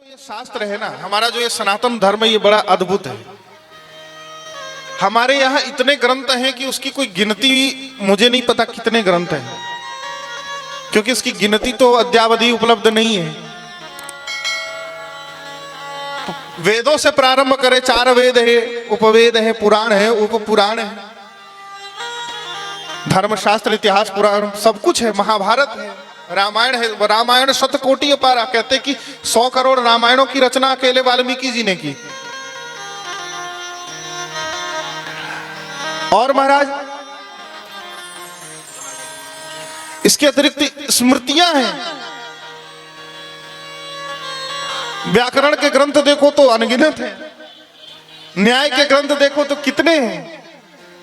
ये शास्त्र है ना, हमारा जो ये सनातन धर्म है, ये बड़ा अद्भुत है। हमारे यहाँ इतने ग्रंथ हैं कि उसकी कोई गिनती मुझे नहीं पता कितने ग्रंथ हैं, क्योंकि इसकी गिनती तो अद्यावधि उपलब्ध नहीं है। वेदों से प्रारंभ करें, 4 वेद है, उपवेद है, पुराण है, उप पुराण है, धर्मशास्त्र, इतिहास, पुराण, सब कुछ है। महाभारत है, रामायण है। रामायण शतकोटि अपारा, कहते कि 100 करोड़ रामायणों की रचना अकेले वाल्मीकि जी ने की। और महाराज इसके अतिरिक्त स्मृतियां हैं। व्याकरण के ग्रंथ देखो तो अनगिनत है, न्याय के ग्रंथ देखो तो कितने हैं,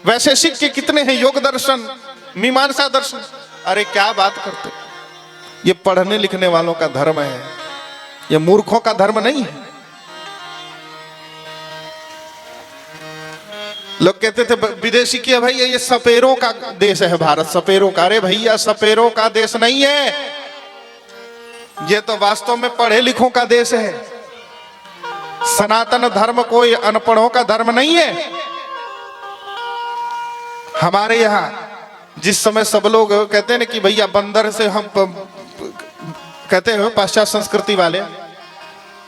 वैशेषिक के कितने हैं, योग दर्शन, मीमांसा दर्शन। अरे क्या बात करते, ये पढ़ने लिखने वालों का धर्म है, ये मूर्खों का धर्म नहीं है। लोग कहते थे विदेशी की, भाई ये सपेरों का देश है भारत, सपेरों का। अरे भैया, सपेरों का देश नहीं है, ये तो वास्तव में पढ़े लिखों का देश है। सनातन धर्म कोई अनपढ़ों का धर्म नहीं है। हमारे यहाँ जिस समय सब लोग कहते हैं ना कि भैया बंदर से हम कहते हैं, पाश्चात्य संस्कृति वाले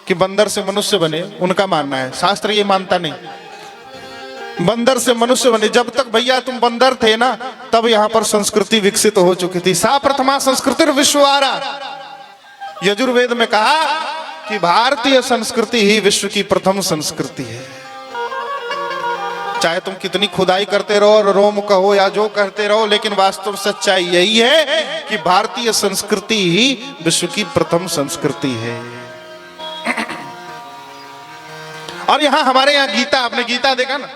कि बंदर से मनुष्य बने, उनका मानना है। शास्त्र ये मानता नहीं, बंदर से मनुष्य बने। जब तक भैया तुम बंदर थे ना, तब यहाँ पर संस्कृति विकसित हो चुकी थी। सा प्रथमा संस्कृति विश्ववारा, यजुर्वेद में कहा कि भारतीय संस्कृति ही विश्व की प्रथम संस्कृति है। चाहे तुम कितनी खुदाई करते रहो, रोम कहो या जो करते रहो, लेकिन वास्तव सच्चाई यही है कि भारतीय संस्कृति ही विश्व की प्रथम संस्कृति है। और यहां हमारे यहाँ गीता, आपने गीता देखा ना,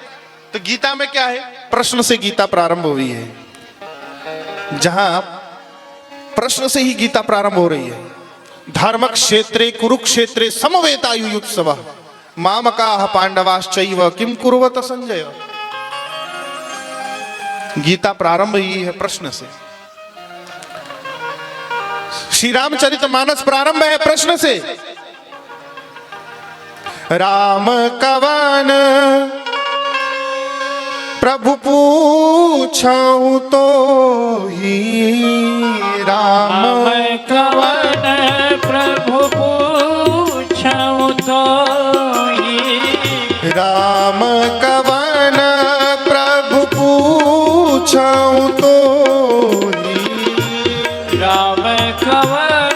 तो गीता में क्या है, प्रश्न से गीता प्रारंभ हुई है। जहां प्रश्न से ही गीता प्रारंभ हो रही है। धर्म क्षेत्रे कुरुक्षेत्रे समवेतायुयुत्सवः मामकाः पांडवाश्चैव किम कुर्वत संजय। गीता प्रारंभ ही है प्रश्न से। श्री रामचरितमानस प्रारंभ है प्रश्न से। राम कवन प्रभु पूछऊं तो ही, राम कवन प्रभु पूछऊं तो ही, राम कवन प्रभु पूछऊं तो ही, राम कवन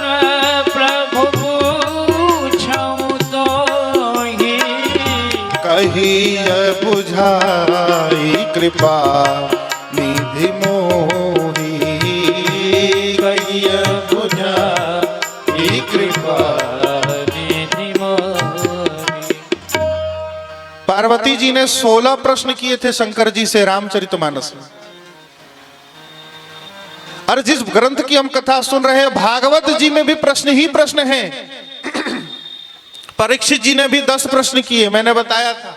प्रभु पूछऊं तो ही, कहिय बुझाई कृपा निधि मोहि, कहिय बुझाई कृपा निधि मोहि। पार्वती जी ने 16 प्रश्न किए थे शंकर जी से रामचरितमानस में। और जिस ग्रंथ की हम कथा सुन रहे हैं, भागवत जी में भी प्रश्न ही प्रश्न हैं। परीक्षित जी ने भी 10 प्रश्न किए, मैंने बताया था।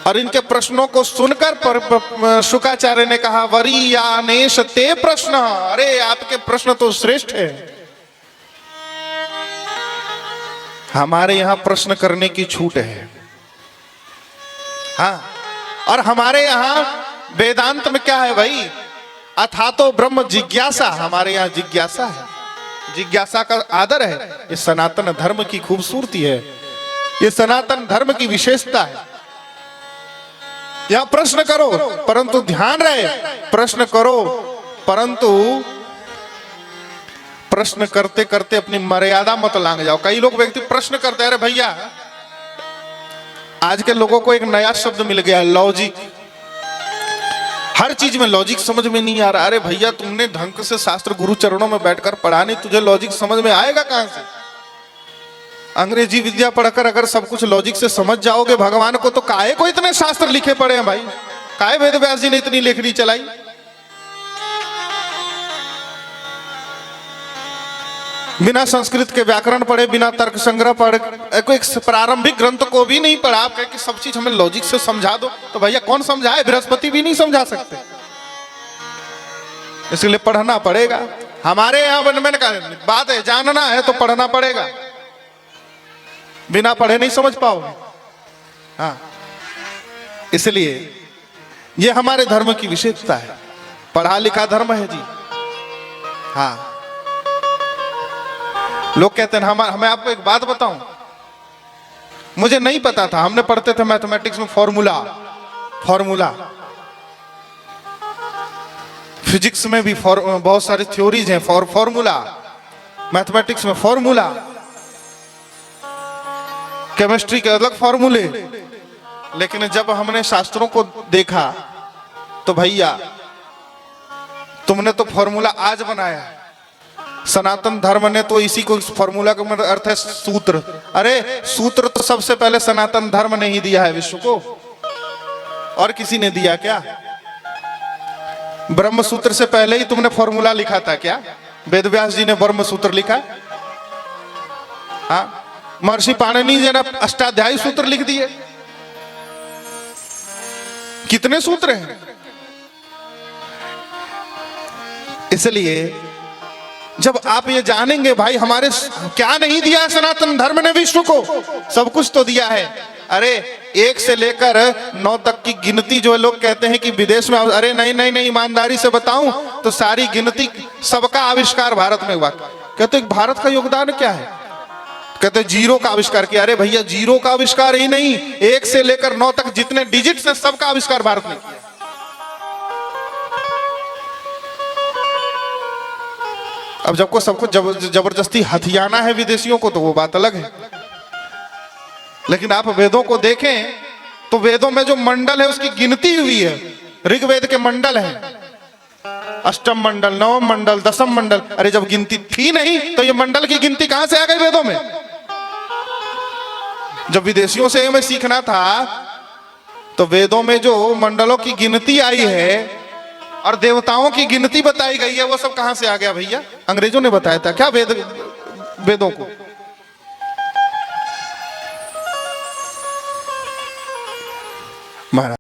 और इनके प्रश्नों को सुनकर शुकाचार्य ने कहा, वरीयानेश ते प्रश्न, अरे आपके प्रश्न तो श्रेष्ठ है। हमारे यहां प्रश्न करने की छूट है। हाँ, और हमारे यहां वेदांत में क्या है भाई, अथातो ब्रह्म जिज्ञासा। हमारे यहाँ जिज्ञासा है, जिज्ञासा का आदर है। ये सनातन धर्म की खूबसूरती है, ये सनातन धर्म की विशेषता है। यहां प्रश्न करो, परंतु ध्यान रहे, प्रश्न करो परंतु प्रश्न करते करते अपनी मर्यादा मत लांग जाओ। कई लोग व्यक्ति प्रश्न करते हैं, अरे भैया आज के लोगों को एक नया शब्द मिल गया, लॉजिक। हर चीज में लॉजिक समझ में नहीं आ रहा। अरे भैया, तुमने ढंग से शास्त्र गुरु चरणों में बैठकर पढ़ा नहीं, तुझे लॉजिक समझ में आएगा कहां से? अंग्रेजी विद्या पढ़कर अगर सब कुछ लॉजिक से समझ जाओगे भगवान को, तो काहे को इतने शास्त्र लिखे पड़े हैं भाई? काहे वेद व्यास जी ने इतनी लेखनी चलाई? बिना संस्कृत के व्याकरण पढ़े, बिना तर्क संग्रह पढ़े, एक प्रारंभिक ग्रंथ को भी नहीं पढ़ा, आप कहे कि सब चीज हमें लॉजिक से समझा दो, तो भैया कौन समझाए? बृहस्पति भी नहीं समझा सकते, इसलिए पढ़ना पड़ेगा। हमारे यहाँ मैंने कहा बात है, जानना है तो पढ़ना पड़ेगा, बिना पढ़े नहीं समझ पाओगे। हाँ, इसलिए ये हमारे धर्म की विशेषता है, पढ़ा लिखा धर्म है जी। हाँ, लोग कहते हैं हमें आपको एक बात बताऊं, मुझे नहीं पता था, हमने पढ़ते थे मैथमेटिक्स में फॉर्मूला, फिजिक्स में भी बहुत सारी थ्योरीज हैं फॉर्मूला, मैथमेटिक्स में फॉर्मूला, केमिस्ट्री के अलग फॉर्मूले। लेकिन जब हमने शास्त्रों को देखा तो भैया तुमने तो फॉर्मूला आज बनाया, सनातन धर्म ने तो इसी को, फॉर्मूला का मतलब अर्थ है सूत्र। अरे सूत्र तो सबसे पहले सनातन धर्म ने ही दिया है विश्व को, और किसी ने दिया क्या? ब्रह्म सूत्र से पहले ही तुमने फॉर्मूला लिखा था क्या? वेद व्यास जी ने ब्रह्म सूत्र लिखा। हाँ, महर्षि पाणिनि जी ने अष्टाध्यायी सूत्र लिख दिए। कितने सूत्र हैं? इसलिए जब आप ये जानेंगे भाई हमारे क्या नहीं दिया है सनातन धर्म ने विश्व को, सब कुछ तो दिया है। अरे 1 से लेकर 9 तक की गिनती जो लोग कहते हैं कि विदेश में, अरे नहीं नहीं नहीं, ईमानदारी से बताऊं तो सारी गिनती सबका आविष्कार भारत में हुआ। कहते भारत का योगदान क्या है? कहते जीरो का आविष्कार किया। अरे भैया जीरो का आविष्कार ही नहीं, 1 से लेकर 9 तक जितने डिजिट्स हैं सबका आविष्कार भारत ने किया। अब जबको सबको जबरदस्ती हथियाना है विदेशियों को तो वो बात अलग है। लेकिन आप वेदों को देखें तो वेदों में जो मंडल है उसकी गिनती हुई है। ऋग्वेद के मंडल है, अष्टम मंडल, नवम मंडल, दसम मंडल। अरे जब गिनती थी नहीं तो ये मंडल की गिनती कहां से आ गई वेदों में? जब विदेशियों से हमें सीखना था तो वेदों में जो मंडलों की गिनती आई है और देवताओं की गिनती बताई गई है, वो सब कहां से आ गया भैया? अंग्रेजों ने बताया था क्या वेदों को? महाराज